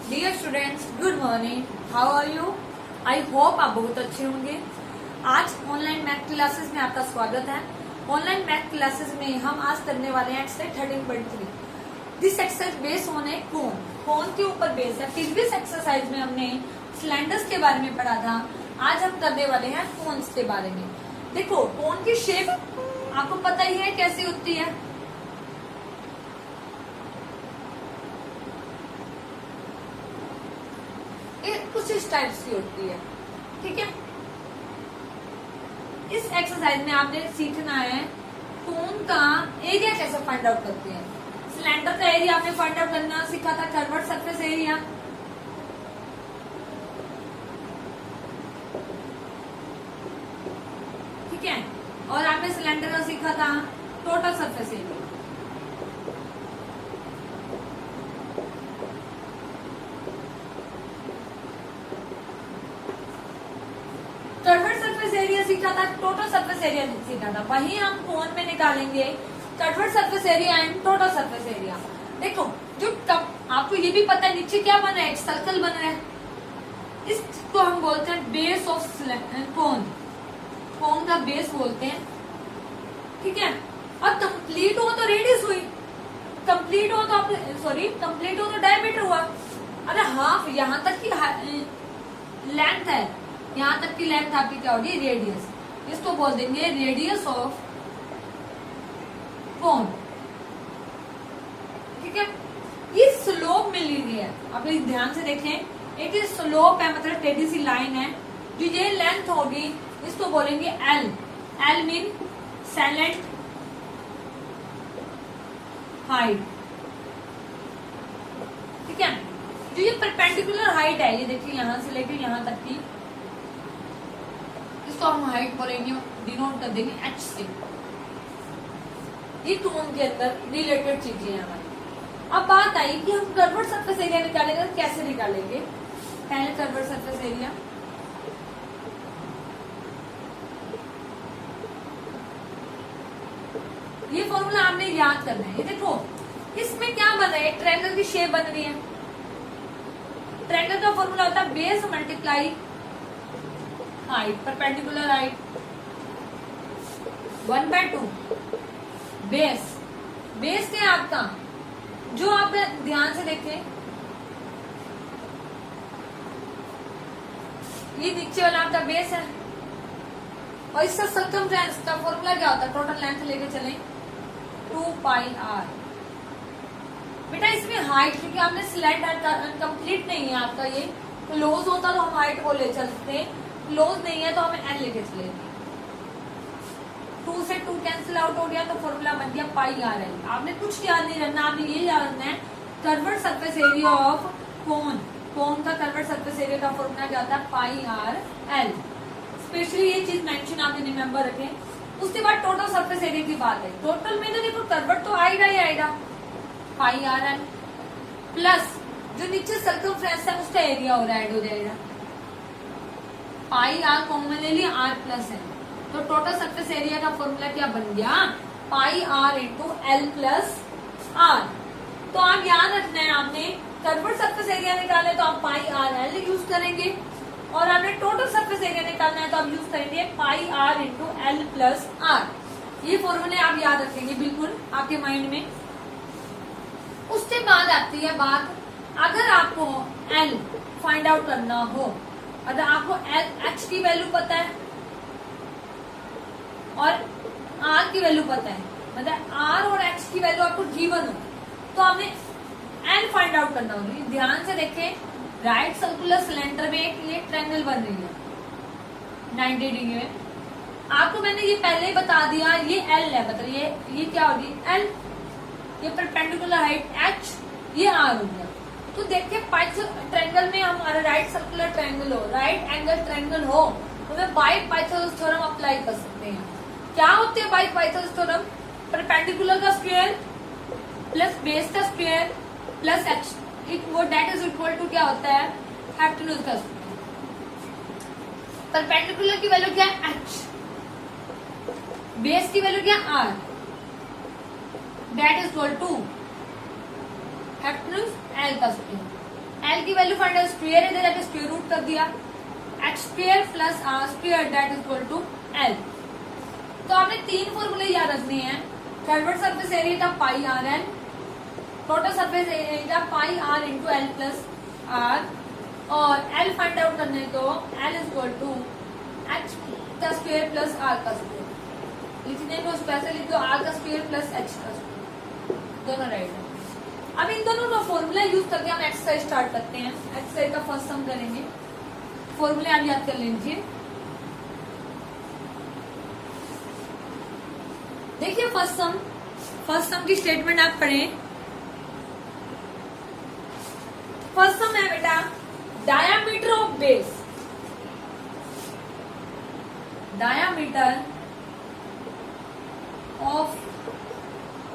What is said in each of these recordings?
Dear students, good morning. How are you? I hope आप बहुत अच्छे होंगे। आज ऑनलाइन मैथ क्लासेस में आपका स्वागत है। ऑनलाइन मैथ क्लासेस में हम आज करने वाले हैं exercise 13.3। This exercise based on a cone. Cone के ऊपर बेस है। प्रीवियस एक्सरसाइज में हमने सिलेंडर्स के बारे में पढ़ा था। आज हम करने वाले हैं कोन्स के बारे में। देखो, कोन की शेप आपको पता ही है कैसी होती है। कुछ इस टाइप की होती है, ठीक है। इस एक्सरसाइज में आपने सीखना है कोन का एरिया कैसे फाइंड आउट करते हैं। सिलेंडर का एरिया आपने फाइंड आउट करना सीखा था, कर्व्ड सरफेस एरिया। ठीक है, और आपने सिलेंडर का सीखा था total surface area. Curved surface area सीखा था, टोटल सरफेस एरिया सीखा था। वही हम कोन में निकालेंगे curved surface area and total surface area. देखो, जो आपको ये भी पता है नीचे क्या बना है, एक सर्कल बना है। इसको हम बोलते हैं बेस ऑफ कोन। कोन का बेस बोलते हैं, ठीक है। और कंप्लीट हो तो रेडियस हुई, कंप्लीट हो तो कंप्लीट हो तो डायमीटर हुआ। अरे हाफ यहाँ तक की लेंथ है, यहाँ तक की लेंथ आपकी क्या होगी, रेडियस। इसको बोल देंगे रेडियस ऑफ कोन, ठीक है। ये स्लोप मिल रही है, आप ध्यान से देखें। एक स्लोप है, मतलब टेढ़ी सी लाइन है। जो ये लेंथ होगी इसको बोलेंगे एल। एल मीन सैलेंट हाइट, ठीक है। जो ये परपेंडिकुलर हाइट है, ये देखिए यहाँ से लेकर यहाँ तक की, इसको हम हाइट बोलेंगे, डिनोट कर देंगे एच से। ये कोन के अंदर रिलेटेड चीजें हैं हमारी। अब बात आई कि हम कर्व्ड सरफेस एरिया निकालेंगे, कैसे निकालेंगे। पहले कर्व्ड सरफेस एरिया, ये फॉर्मूला आपने याद करना है। ये देखो, इसमें क्या बन रहा है, एक ट्रायंगल की शेप बन रही है। ट्रायंगल का फॉर्मूला होता है base multiply height, perpendicular height 1/2। Base, base क्या है आपका, जो आप ध्यान से देखें, ये नीचे वाला आपका बेस है। और इसका सर्कमफ्रेंस का फॉर्मूला क्या होता है, टोटल लेंथ लेके चले 2πr। बेटा इसमें हाइट, क्योंकि आपने स्लैंट कंप्लीट नहीं है आपका, ये क्लोज होता तो हम हाइट को ले चलते, क्लोज नहीं है तो हमें एन लेके चलेंगे। 2 से 2 कैंसिल आउट हो गया तो फॉर्मूला बन गया πr एल। आपने कुछ याद नहीं रखना, आपने ये याद रखना है curved surface area of cone. Cone का कर्व्ड सरफेस एरिया का फॉर्मूला क्या होता है, πr एल। स्पेशली ये चीज मेंशन आपने रिमेम्बर रखें। उसके बाद टोटल सरफेस एरिया की बात है। टोटल में तो देखो कर्व्ड तो आएगा ही आएगा, πr एल प्लस जो नीचे सर्कमफ्रेंस है उसका एरिया हो रहा है, ऐड हो जाएगा। πr कॉमन ले लिया, r प्लस एल, तो टोटल सरफेस एरिया का फॉर्मूला क्या बन गया, πr into l plus r। तो आप याद रखना है, आपने कर्व्ड सरफेस एरिया निकाले तो आप πr एल यूज करेंगे, और आपने टोटल सरफेस एरिया निकालना है तो आप यूज करेंगे πr into l plus r। ये फॉर्मूले आप याद रखेंगे बिल्कुल आपके माइंड में। उसके बाद आती है बात, अगर आपको एल फाइंड आउट करना हो, अगर आपको एच की वैल्यू पता है और आर की वैल्यू पता है, मतलब आर और एच की वैल्यू आपको गिवन हो, तो आपने एल फाइंड आउट करना होगी। ध्यान से देखें, राइट सर्कुलर सिलेंडर में एक ट्रायंगल बन रही है 90 डिग्री में। आपको मैंने ये पहले ही बता दिया, ये एल है, मतलब ये क्या होगी एल, ये परपेंडिकुलर हाइट एच, ये आर हो गया। तो देखिए ट्रायंगल में हमारा राइट सर्कुलर ट्रायंगल हो, राइट एंगल ट्रायंगल हो, तो मैं बाई पाइथागोरस थ्योरम अप्लाई कर सकते हैं। क्या होते हैं बाई पाइथागोरस थ्योरम, परपेंडिकुलर का स्क्वायर प्लस बेस का स्क्वायर प्लस एच, वो डेट इज इक्वल टू क्या होता है, हाइपोटेन्यूज का स्क्वायर। परपेंडिकुलर की वैल्यू क्या है एच, बेस की वैल्यू क्या है R, that is equal to hypotenuse L का स्क्वायर। एल की वैल्यू फाइंड आउट, स्क्वायर इधर जाके स्क्वायर रूट कर दिया, X square plus R square that is equal to L. तो आपने 3 फॉर्मूले याद रखने हैं। कर्वेड सरफेस एरिया का pi r l, total surface area pi are into l plus r, और एल फाइंड आउट करने को l is equal to h का स्क्वायर प्लस आर का स्क्वायर। लिखने को स्पेशल लिख दो, आर का स्क्वायर प्लस एच का स्क्वायर, दोनों राइट है। अब इन दोनों का फॉर्मूला यूज करके हम एक्सरसाइज स्टार्ट करते हैं। एक्सरसाइज का फर्स्ट सम करेंगे, फॉर्मूले आप याद कर लीजिए। देखिए फर्स्ट सम की स्टेटमेंट आप पढ़ें। फर्स्ट सम है बेटा, diameter of base, diameter of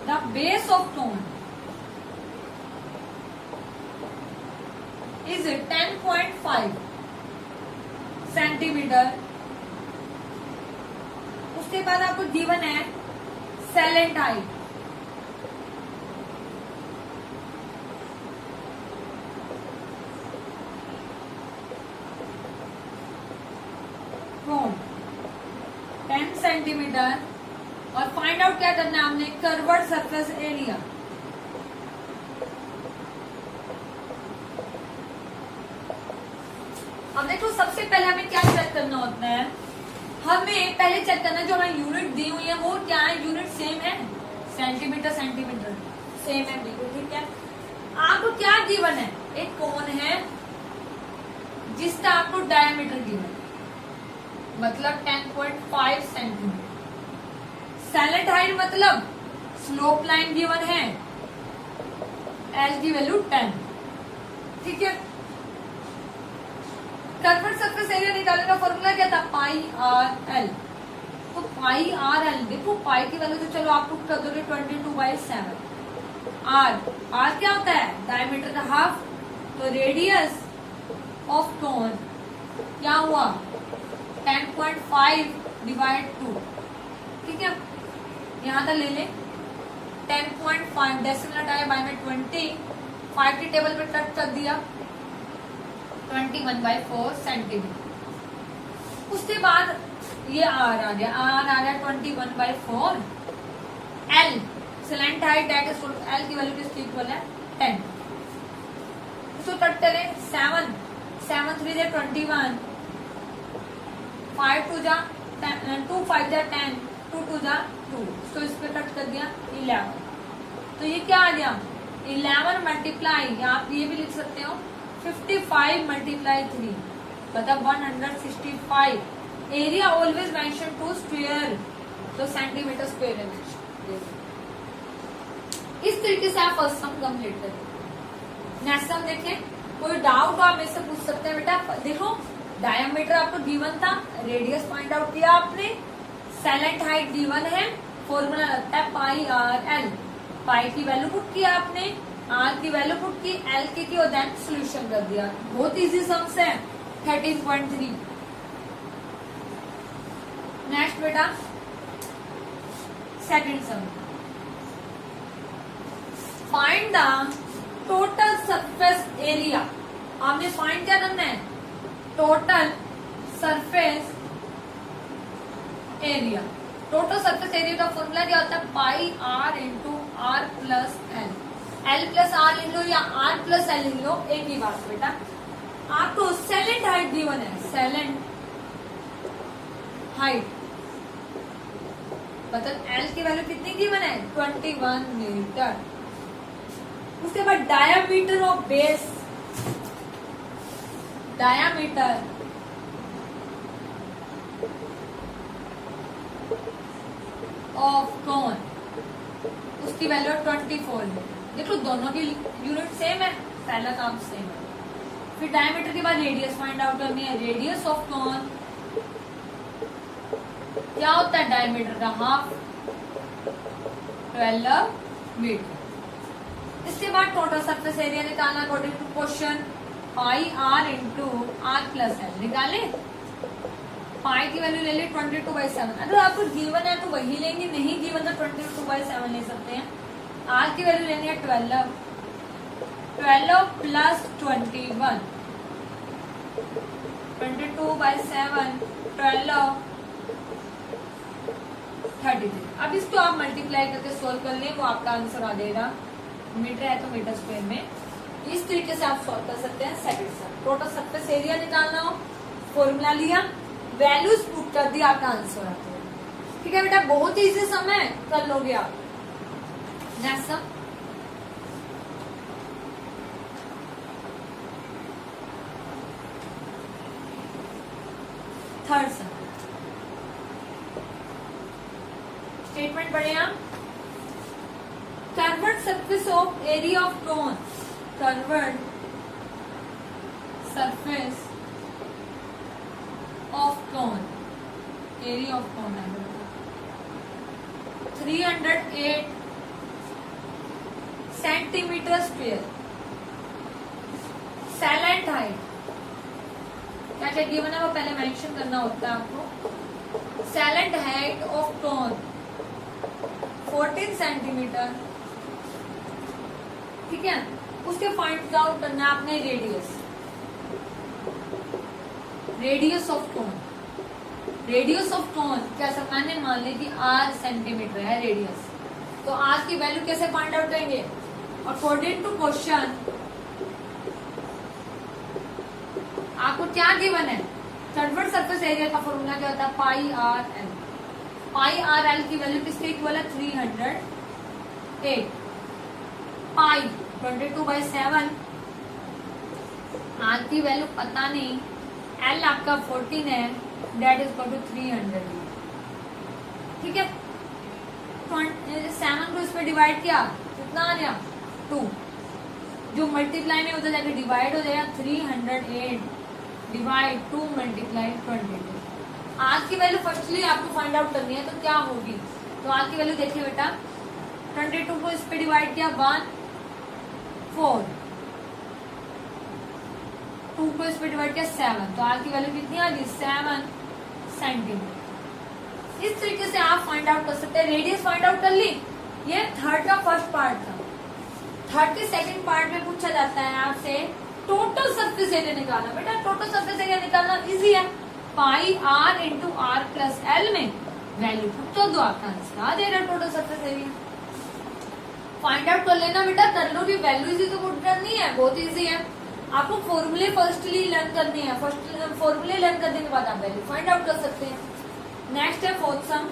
the base of cone is 10.5 centimetre. उसके बाद आपको गिवन है सेलेंट हाइट, कोन 10 सेंटीमीटर, और फाइंड आउट क्या करना है हमने, कर्व्ड सरफेस एरिया। अब देखो सबसे पहले हमें क्या चेक करना होता है, हमें पहले चेक करना जो हमें यूनिट दी हुई है वो क्या है, यूनिट सेम है, सेंटीमीटर सेंटीमीटर सेम है बिल्कुल, ठीक है। आपको क्या गिवन है, एक कोन है जिसका आपको डायमीटर गिवन है, मतलब 10.5 सेंटीमीटर। सेलेंट हाइट मतलब स्लोप लाइन गिवन है, एल की वैल्यू 10, ठीक है। कर्व्ड सरफेस एरिया निकालने का फॉर्मूला क्या था, पाई आर एल। तो पाई आर एल, देखो पाई की वैल्यू तो चलो आप पुट कर दोगे 22/7। आर क्या होता है, डायमीटर का हाफ, तो रेडियस ऑफ कोन क्या हुआ 10.5 डिवाइड 2, ठीक है। यहां तक ले ले 10.5 डेसिमल हटाया बाय में 20, 5 की टेबल पे कट कर दिया 21/4 सेंटीमीटर। उसके बाद ये आर आ गया 21/4। L salient height that is L की वैल्यू किसकी इक्वल है 10। इसको कट करें 7 3 जा 21, 5 2 जा 2 5 जा 10, 2 2 जा 2, तो इस पे कट कर दिया 11। तो ये क्या आ गया 11 मल्टीप्लाई, आप ये भी लिख सकते हो 55 मल्टीप्लाई 3, मतलब 165। Area always mention to square, तो सेंटीमीटर स्क्वायर है। इस तरीके से आप फर्स्ट सम कंप्लीट करें। नेक्स्ट सम देखें, कोई डाउट हो आप मेरे से पूछ सकते हैं। बेटा देखो डायमीटर आपको गिवन था, रेडियस फाइंड आउट किया आपने, सेलेंट हाइट गिवन है, फॉर्मूला लगता है पाई आर एल। पाई की वैल्यू पुट किया आपने, आर की वैल्यू पुट की, एल की और देन सोल्यूशन कर दिया। बहुत इजी सम्स है 13.3। नेक्स्ट बेटा second sum, find the total surface area. आपने फाइंड क्या करना है, total surface area. Total surface area का फॉर्मूला क्या होता है, pi are into R plus L. L plus R लिख लो या आर प्लस एल लिख लो, एक ही बात बेटा। आपको सेलेंट हाइट गिवन है, सेलेंट हाइट मतलब एल की वैल्यू कितनी गिवन है 21 मीटर। उसके बाद diameter of base, diameter of cone, उसकी वैल्यू 24 है। देखो दोनों की यूनिट सेम है, पहला काम सेम है। फिर डायमीटर के बाद रेडियस फाइंड आउट करनी है। रेडियस ऑफ कोन क्या होता है, डायमीटर का हाफ 12 मीटर। इसके बाद टोटल सरफेस एरिया निकालना according to question, pi are into R plus L. निकाले, पाई की वैल्यू ले ली 22/7। अगर आपको गिवन है तो वही लेंगे, नहीं गिवन तो 22/7 ले सकते हैं। आर की वैल्यू लेनी है 12, 12 प्लस 21, 22/7, 12, 33। अब इसको आप मल्टीप्लाई करके सोल्व कर लें, वो आपका आंसर आ जाएगा। मीटर है तो मीटर स्क्वायर में इस तरीके से आप सॉल्व कर सकते हैं। Second step, total surface area निकालना हो, फॉर्मूला लिया, वैल्यूज पुट कर दिया, आपका आंसर आता है। ठीक है बेटा, बहुत ही इजी सम है, कर लोगे आप। नेक्स्ट सम, थर्ड सम, स्टेटमेंट पढ़े आप। Curved surface of area of cone, curved surface of cone, area of कोन है 308 सेंटीमीटर स्क्वायर। सैलेंट हाइट क्या क्या गिवन है वो पहले मेंशन करना होता है आपको। सैलेंट हाइट ऑफ कोन 14 सेंटीमीटर। ठीक है, उसके फाइंड आउट करना है आपने radius, radius of cone. Radius of cone क्या सामान्य मान ली थी r सेंटीमीटर है रेडियस, तो r की वैल्यू कैसे फाइंड आउट करेंगे? अकॉर्डिंग टू क्वेश्चन आपको क्या गिवन है? कर्व्ड सरफेस एरिया का फॉर्मूला क्या होता है? Pi r L. पाई आर एल की वैल्यू किसके इक्वल है? 308। पाई 22/7, आर की वैल्यू पता नहीं, एल आपका 14 है, डेट इज इक्वल टू 300। ठीक है, 7 को इस पे डिवाइड किया, कितना आ गया? 2। जो मल्टीप्लाई में उधर जाके डिवाइड हो जाएगा, 308 डिवाइड 2 मल्टीप्लाई 22। आज की वैल्यू फर्स्टली आपको फाइंड आउट करनी है, तो क्या होगी? तो आज की वैल्यू देखिए बेटा, 22 को इस पे डिवाइड किया 1 4, 2 को इस पे डिवाइड किया 7, तो आज की वैल्यू कितनी आ गई? 7 सेंटीमीटर। इस तरीके से आप फाइंड आउट कर सकते हैं। रेडियस फाइंड आउट कर ली, ये थर्ड का फर्स्ट पार्ट था। थर्ड के सेकंड पार्ट में पूछा जाता है आपसे टोटल सरफेस एरिया निकालना। बेटा टोटल सरफेस एरिया निकालना इजी है, pi are into R plus L में वैल्यू पुट कर दो, आपका आंसर आ जाएगा total surface area. Find out कर लेना बेटा, कर लो भी, वैल्यू इजी तो पुट करनी है, बहुत इजी है। आपको फॉर्मूले फर्स्टली लर्न करने हैं, फर्स्ट फॉर्मूले लर्न करने के बाद आप वैल्यू फाइंड आउट कर सकते हैं। नेक्स्ट है फोर्थ सम।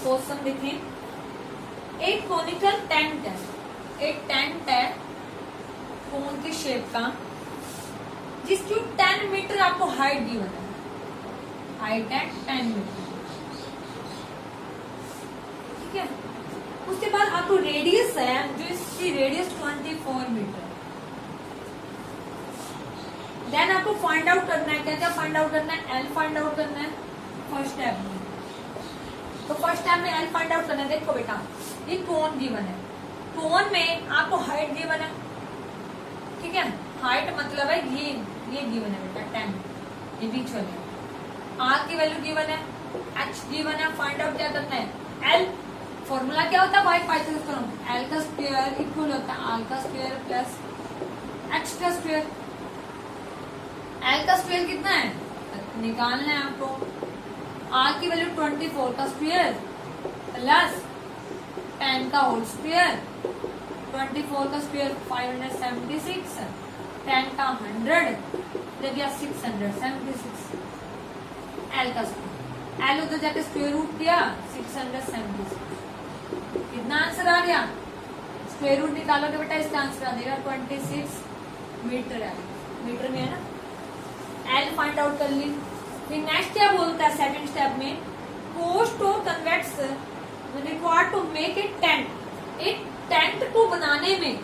फोर्थ सम देखें, एक कोनिकल टेंट है, एक टेंट है कोन की शेप का, जिसकी 10 मीटर आपको हाइट गिवन है, हाइट है 10 मीटर। ठीक है, उसके बाद आपको रेडियस है, जो इसकी रेडियस 24 मीटर। देन आपको फाइंड आउट करना है, क्या क्या फाइंड आउट करना है? एल फाइंड आउट करना है फर्स्ट स्टेप में। तो फर्स्ट स्टेप में एल फाइंड आउट करना है। देखो बेटा, ये कोन गिवन है, कोन में आपको हाइट गिवन है। ठीक है, हाइट मतलब है ये गिवन है बेटा 10, ये बीच वाले। आर की वैल्यू गिवन है, एच गिवन है, फाइंड आउट क्या करना है? एल फॉर्मूला क्या होता है? बाय पाइथागोरस, एल का स्क्वायर इक्वल होता है आर का स्क्वायर प्लस एच का स्क्वायर। एल का स्क्वायर कितना है निकालना है आपको। आर की वैल्यू 24 का स्क्वायर प्लस 10 का होल स्क्वायर, 24 का स्क्वायर 576, 10 का 100 लग गया 676। एल का स्क्वायर, एल उधर जाके स्क्वायर रूट किया 676। कितना आंसर आ गया? स्क्वायर रूट निकालोगे बेटा, इसका आंसर आ जाएगा 26 मीटर है, मीटर में है ना। एल फाइंड आउट कर ली। फिर नेक्स्ट क्या बोलता है सेकंड स्टेप में? कोस्ट और canvas required to make a tent. एक टेंट को बनाने में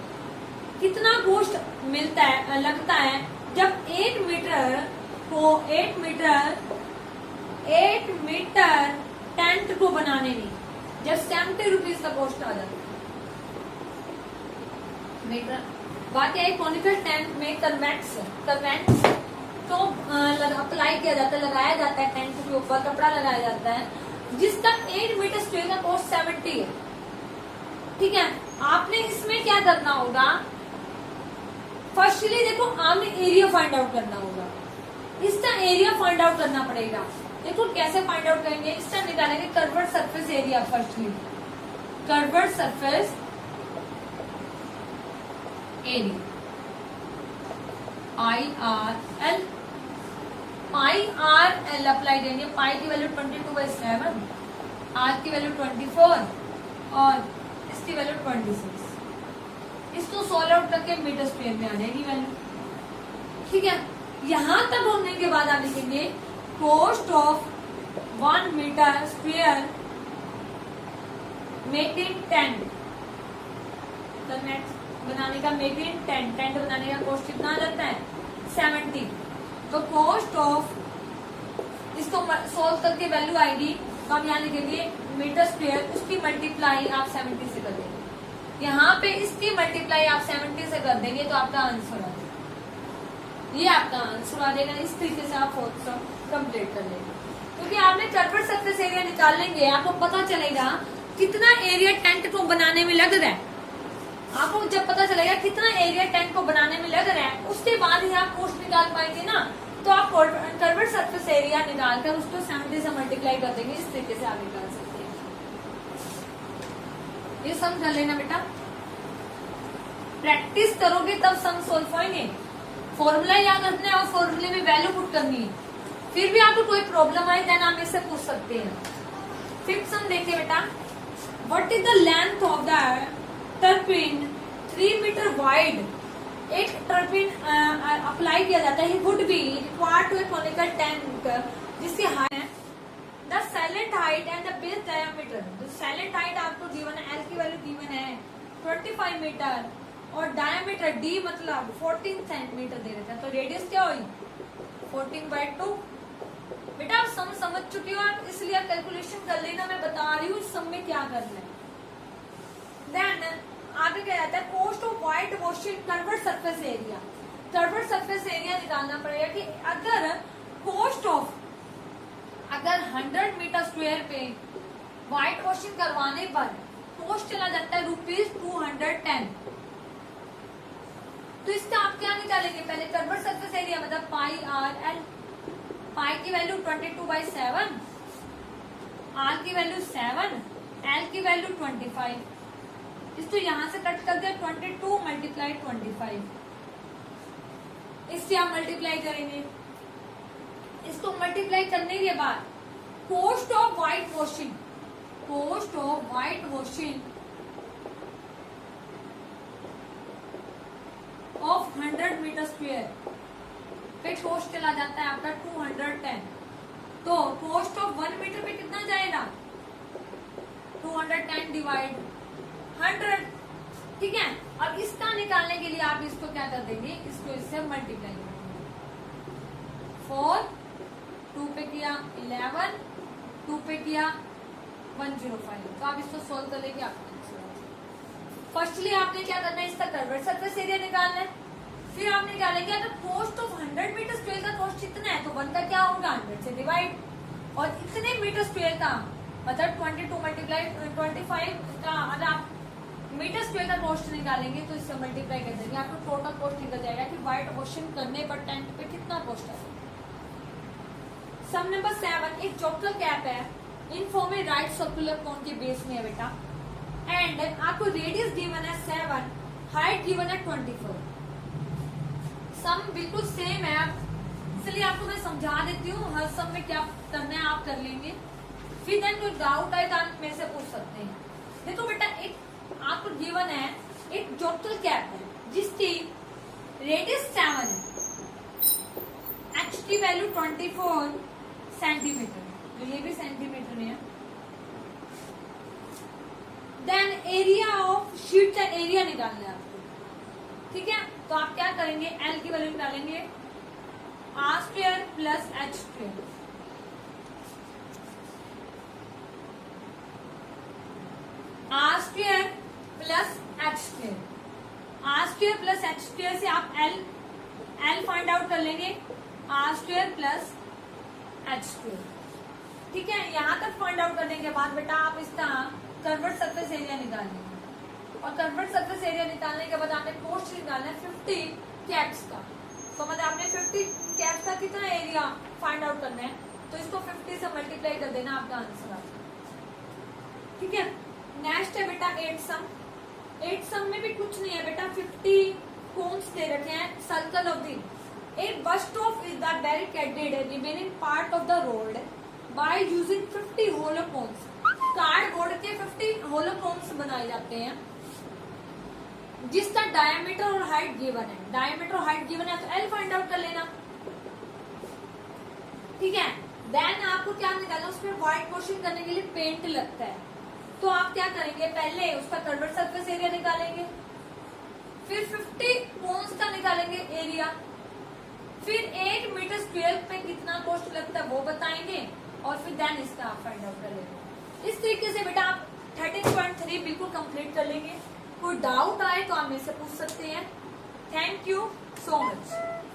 कितना कोस्ट मिलता है, लगता है, जब 1 मीटर को 8 मीटर टेंट को बनाने में जब 70 रुपीज का कॉस्ट आ जाता है मीटर। बात है कोनिकल टेंट में कन्वेक्स तो अप्लाई किया जाता है, लगाया जाता है टेंट के ऊपर, कपड़ा लगाया जाता है, जिसका 8 मीटर स्क्वायर का कॉस्ट 70 है। ठीक है, आपने इसमें क्या करना होगा, फर्स्टली देखो आपने एरिया फाइंड आउट करना होगा, इसका एरिया फाइंड आउट करना पड़ेगा। देखो कैसे फाइंड आउट करेंगे, इसका निकालेंगे curved surface area. Firstly curved surface area IRL, पाई आर एल अप्लाई करेंगे। पाई की वैल्यू 22/7, आर की वैल्यू 24 और इसकी वैल्यू 26। इसको सॉल्व आउट करके मीटर स्क्वायर में आ जाएगी वैल्यू। ठीक है, यहां तक होने के बाद आप लिखेंगे cost of 1 metre square making tent. तो नेक्स्ट बनाने का मेकिंग टेंट बनाने का कॉस्ट कितना आ जाता है 70। तो कॉस्ट ऑफ, इसको सोल्व करके वैल्यू आएगी, तो हम यहाँ लिखेंगे मीटर स्क्वायर, उसकी मल्टीप्लाई आप 70 से कर देंगे। यहाँ पे इसकी मल्टीप्लाई आप 70 से कर देंगे तो आपका आंसर आ जाएगा, ये आपका आंसर आ जाएगा। इस तरीके से आप फोर्थ सम कंप्लीट कर लेंगे, क्योंकि आपने कर्व्ड सरफेस एरिया निकाल लेंगे, आपको पता चलेगा कितना एरिया टेंट को बनाने में लग रहा है। आपको जब पता चलेगा कितना एरिया टेंट को बनाने में लग रहा है, उसके बाद ही आप कॉस्ट निकाल पाएंगे ना। तो आप कर्व्ड सरफेस एरिया निकालकर उसको 70 से मल्टीप्लाई कर देंगे, इस तरीके से आप निकाल सकते हैं। ये सम कर लेना बेटा, प्रैक्टिस करोगे तब सम सोल्व होंगे। फॉर्मूला याद रखना है और फॉर्मूले में वैल्यू पुट करनी है। फिर भी आपको कोई प्रॉब्लम आए देन आप इससे पूछ सकते हैं। फिफ्थ सम देखिए बेटा, what is the length of the tarpaulin 3 metre wide. एक टर्पिन अप्लाई किया जाता है, would be required to a conical tank जिसकी हाइट है the slant height and the base diameter. जो साइलेंट हाइट आपको गिवन है, एल की वैल्यू गिवन है 25 मीटर और डायमीटर डी मतलब 14 सेंटीमीटर दे रखा है। तो रेडियस क्या हुई 14/2। बेटा आप सम समझ चुके हो, आप इसलिए आप कैलकुलेशन कर लेना, मैं बता रही हूँ इस सम में क्या करना है। देन आगे क्या जाता है, cost of white washing curved surface area. Curved surface area निकालना पड़ेगा कि अगर कॉस्ट ऑफ, अगर 100 मीटर स्क्वायर पे व्हाइट वॉशिंग करवाने पर कॉस्ट चला जाता है ₹210, तो इसका आप क्या निकालेंगे, पहले कर्व्ड सरफेस एरिया मतलब पाई आर एल। पाई की वैल्यू 22/7, आर की वैल्यू 7, एल की वैल्यू 25। इसको यहां से कट कर दिया, 22 मल्टीप्लाई 25, इससे आप मल्टीप्लाई करेंगे। इसको मल्टीप्लाई करने के बाद cost of white washing, cost of white washing of 100 metre square पे कॉस्ट चला जाता है आपका 210। तो कॉस्ट ऑफ 1 मीटर पे कितना जाएगा 210 डिवाइड 100। ठीक है, अब इसका निकालने के लिए आप इसको क्या कर देंगे, इसको इससे मल्टीप्लाई कर देंगे। 4, 2 पे किया 11, 2 पे किया 105। तो आप इसको सोल्व कर लेंगे, आपका आंसर आ जाएगा। फर्स्टली आपने क्या करना है, इसका कर्व्ड सरफेस एरिया निकालना है। फिर आप निकालेंगे अगर कॉस्ट ऑफ 100 मीटर स्क्वायर का कॉस्ट कितना है, तो 1 का क्या होगा 100 से डिवाइड, और इतने मीटर स्क्वायर का मतलब 22 मल्टीप्लाई 25 का अगर आप मीटर स्क्वायर का कॉस्ट निकालेंगे तो इससे मल्टीप्लाई कर देंगे, आपको टोटल कॉस्ट निकल जाएगा कि व्हाइट वॉशिंग करने पर टेंट पे कितना कॉस्ट आएगा। सम नंबर 7, एक जोक्टल कैप है, इन फॉर्म में राइट सर्कुलर कोन के बेस में है बेटा, एंड आपको रेडियस गिवन है 7, हाइट गिवन है 24। सम बिल्कुल सेम है, इसलिए आपको मैं समझा देती हूँ हर सम में क्या करना है आप कर लेंगे। फिर देन कोई डाउट आए तो आप मेरे से पूछ सकते हैं। देखो बेटा, एक आपको गिवन है एक जोक्टल कैप है जिसकी रेडियस 7 है, एच की वैल्यू 24 सेंटीमीटर, तो ये भी सेंटीमीटर में है। देन एरिया ऑफ शीट का एरिया निकालना है आपको। ठीक है, तो आप क्या करेंगे, एल की वैल्यू निकालेंगे R square plus H square. R square plus H square, R square plus H square से आप एल फाइंड आउट कर लेंगे। R square plus H square. ठीक है, यहाँ तक फाइंड आउट करने के बाद बेटा आप इसका कर्वेड सरफेस एरिया निकालेंगे, और कर्वेड सरफेस एरिया निकालने के बाद आपने कोस्ट निकालना है 50 कैप्स का। तो मतलब आपने 50 कैप्स का कितना एरिया फाइंड आउट करना है, तो इसको 50 से मल्टीप्लाई कर देना, आपका आंसर आ जाएगा। ठीक है, नेक्स्ट है बेटा 8 सम। 8 सम में भी कुछ नहीं है बेटा, 50 कोन्स दे रखे हैं circle of the a bust of is the barricaded remaining part of the road by using 50 hollow cones. Cardboard के 50 होलो कोन्स बनाए जाते हैं जिसका डायमीटर और हाइट गिवन है। डायमीटर और हाइट गिवन है तो एल फाइंड आउट कर लेना। ठीक है, देन आपको क्या निकालना, उसमें व्हाइट वॉशिंग करने के लिए पेंट लगता है, तो आप क्या करेंगे, पहले उसका कर्वेड सरफेस एरिया निकालेंगे, फिर 50 कोन्स का निकालेंगे एरिया, फिर 1 मीटर स्क्वायर पे कितना कॉस्ट लगता है वो बताएंगे, और फिर देन इसका आप फाइंड आउट कर लेंगे। इस तरीके से बेटा आप 13.3 बिल्कुल कंप्लीट कर लेंगे। कोई डाउट आए तो आप मेरे से पूछ सकते हैं। Thank you so much.